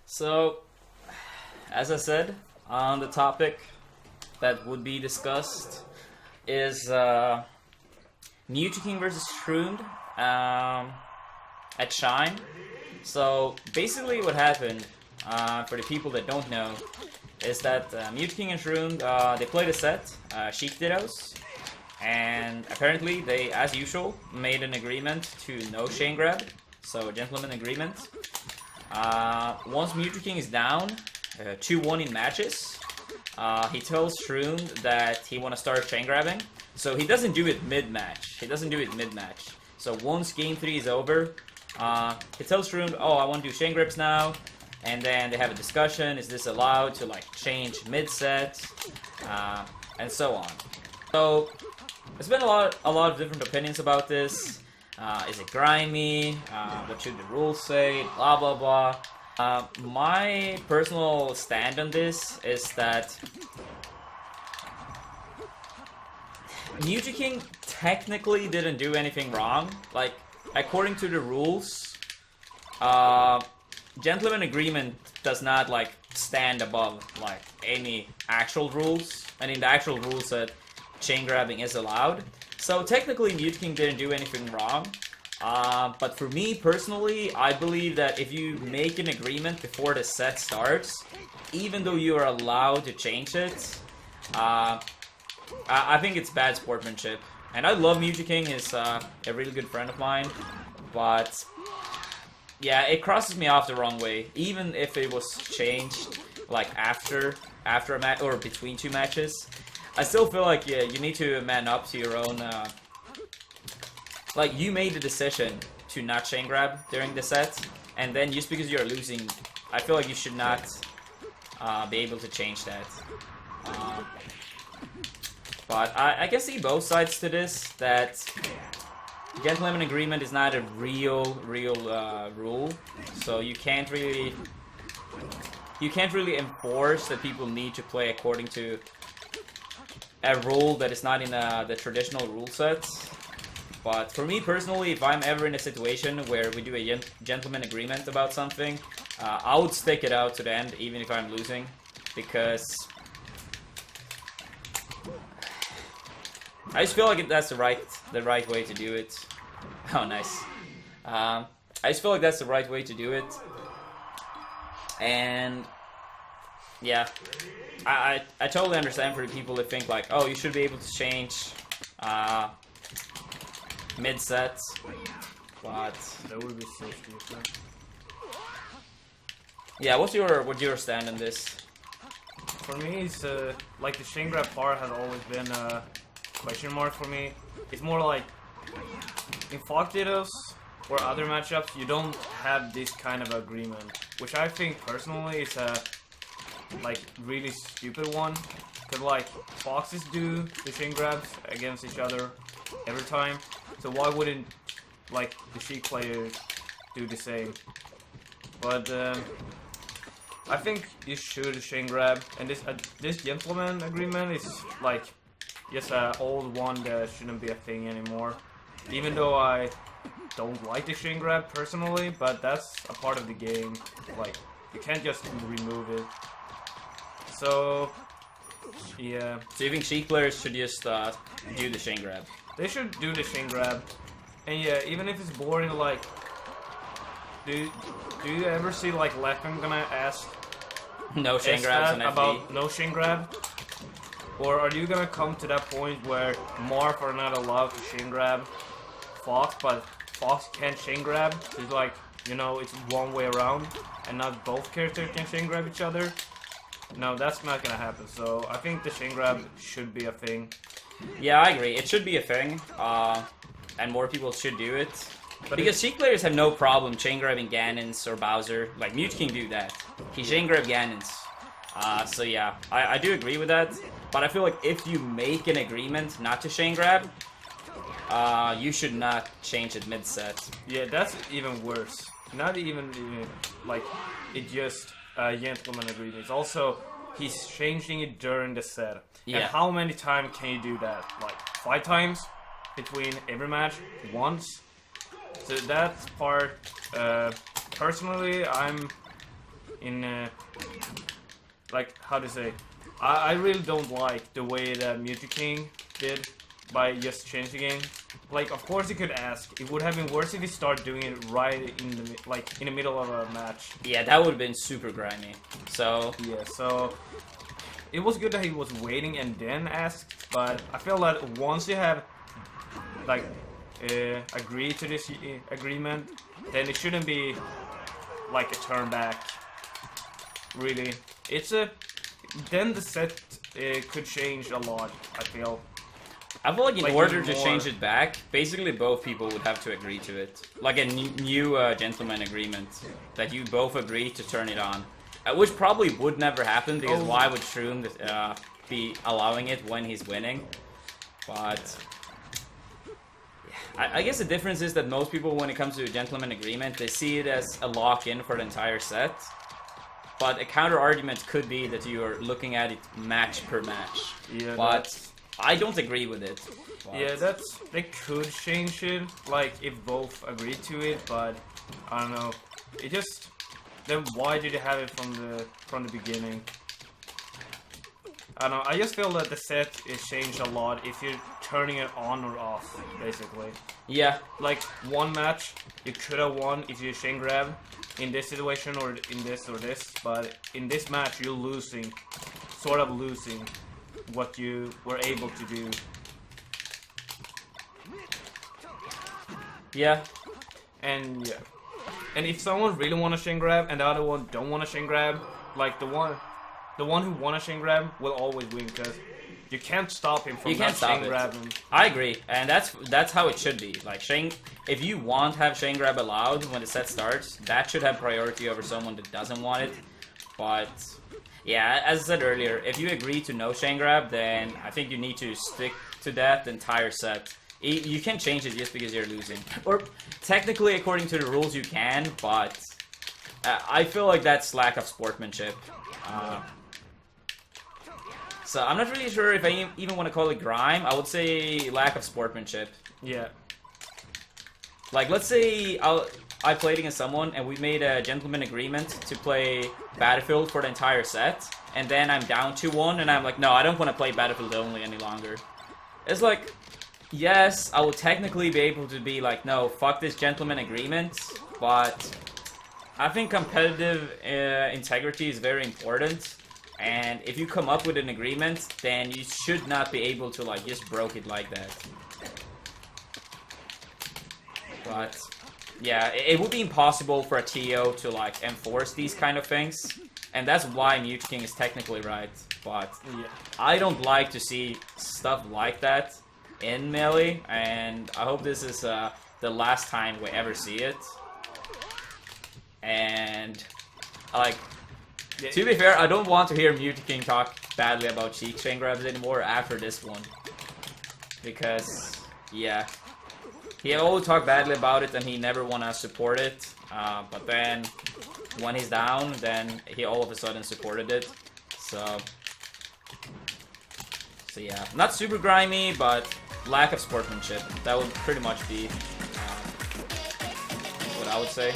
So, as I said, on the topic that would be discussed is Mew2King versus Shroomed at Shine. So, basically what happened, for the people that don't know, is that Mew2King and Shroomed, they played a set, Sheik Dittos, and apparently they, as usual, made an agreement to no Chaingrab, so a gentleman agreement. Once Mew2King is down, 2-1 in matches, he tells Shroomed that he wanna start Chaingrabbing. So he doesn't do it mid-match. So once game 3 is over, he tells Shroomed, oh, I want to do Chaingrabs now. And then they have a discussion, is this allowed to like change mid-set, and so on. So there's been a lot of different opinions about this. Is it grimy? What should the rules say? Blah blah blah. My personal stand on this is that Mew2King technically didn't do anything wrong. Like, according to the rules, gentleman agreement does not like stand above like any actual rules, and in the actual rules that chain grabbing is allowed. So technically Mew2King didn't do anything wrong, but for me personally, I believe that if you make an agreement before the set starts, even though you are allowed to change it, I think it's bad sportsmanship. And I love Mew2King, he's a really good friend of mine, but yeah, it crosses me off the wrong way. Even if it was changed like after a match or between two matches, I still feel like you need to man up to your own. Like, you made the decision to not chain grab during the set, and then just because you're losing, I feel like you should not be able to change that. But I can see both sides to this. That gentleman agreement is not a real rule, so you can't really enforce that people need to play according to a rule that is not in the traditional rule sets. But for me personally, if I'm ever in a situation where we do a gentleman agreement about something, I would stick it out to the end, even if I'm losing, because I just feel like that's the right way to do it. Oh, nice. I just feel like that's the right way to do it, and yeah, I totally understand for the people that think like, oh, you should be able to change mid sets, but that would be so stupid. Yeah, what's your stand on this? For me, it's like the Chaingrab part has always been a question mark for me. It's more like in Fog Dittos or other matchups, you don't have this kind of agreement, which I think personally is a like really stupid one. Cause like Foxes do the chain grabs against each other every time, so why wouldn't like the Sheik players do the same? But I think you should chain grab, and this gentleman agreement is like just an old one that shouldn't be a thing anymore. Even though I don't like the chain grab personally, but that's a part of the game. Like, you can't just remove it. So yeah. So you think Sheik players should just do the chain grab? They should do the chain grab. And yeah, even if it's boring, like, do you ever see like Leffen gonna ask no chain grabs on FD? About no chain grab? Or are you gonna come to that point where Marth are not allowed to chain grab Fox, but Fox can't chain grab? So it's like, you know, it's one way around, and not both characters can chain grab each other. No, that's not gonna happen. So I think the chain grab should be a thing. Yeah, I agree. It should be a thing, and more people should do it. But because Sheik players have no problem chain grabbing Ganons or Bowser, like Mew2King do that. He chain grab Ganons. So yeah, I do agree with that. But I feel like if you make an agreement not to chain grab, you should not change it mid-set. Yeah, that's even worse. Not even like, it just a gentleman agreement. It's also, he's changing it during the set. Yeah. And how many times can you do that? Like 5 times between every match? Once? So that part, personally, I'm like, how to say, I really don't like the way that Mew2King did by just changing the game. Like, of course you could ask, it would have been worse if you start doing it right in the middle of a match. Yeah, that would have been super grimy. So yeah, so it was good that he was waiting and then asked, but I feel that once you have like agreed to this agreement, then it shouldn't be like a turn back. Really, then the set could change a lot. I feel like in order to more... change it back, basically both people would have to agree to it. Like a new gentleman agreement that you both agree to turn it on. Which probably would never happen because why would Shroomed be allowing it when he's winning? But I guess the difference is that most people, when it comes to a gentleman agreement, they see it as a lock-in for the entire set. But a counter argument could be that you are looking at it match per match. Yeah, but I don't agree with it. But yeah, they could change it, like if both agree to it, but I don't know. It just, then why did you have it from the beginning? I don't know. I just feel that the set is changed a lot if you're turning it on or off, basically. Yeah. Like one match you could have won if you Chaingrab in this situation or in this or this, but in this match you're losing, sort of losing what you were able to do. Yeah. And yeah. And if someone really want to Chaingrab and the other one don't want to Chaingrab, like the one who want to Chaingrab will always win because you can't stop him from not Chaingrabbing. I agree, and that's how it should be. Like if you want to have Chaingrab allowed when the set starts, that should have priority over someone that doesn't want it. But yeah, as I said earlier, if you agree to no Chaingrab, then I think you need to stick to that the entire set. You can't change it just because you're losing. Or technically, according to the rules, you can, but I feel like that's lack of sportsmanship. So I'm not really sure if I even want to call it grime. I would say lack of sportsmanship. Yeah. Like, let's say I played against someone and we made a gentleman agreement to play Battlefield for the entire set, and then I'm down 2-1 and I'm like, no, I don't want to play Battlefield only any longer. It's like, yes, I will technically be able to be like, no, fuck this gentleman agreement, but I think competitive integrity is very important. And if you come up with an agreement, then you should not be able to like just broke it like that. But yeah, it would be impossible for a TO to like enforce these kind of things, and that's why Mew2King is technically right. But yeah, I don't like to see stuff like that in Melee, and I hope this is the last time we ever see it. And like, to be fair, I don't want to hear Mew2King talk badly about cheek Chaingrabs anymore after this one. Because, yeah, he always talked badly about it and he never want to support it. But then, when he's down, then he all of a sudden supported it. So yeah, not super grimy, but lack of sportsmanship. That would pretty much be what I would say.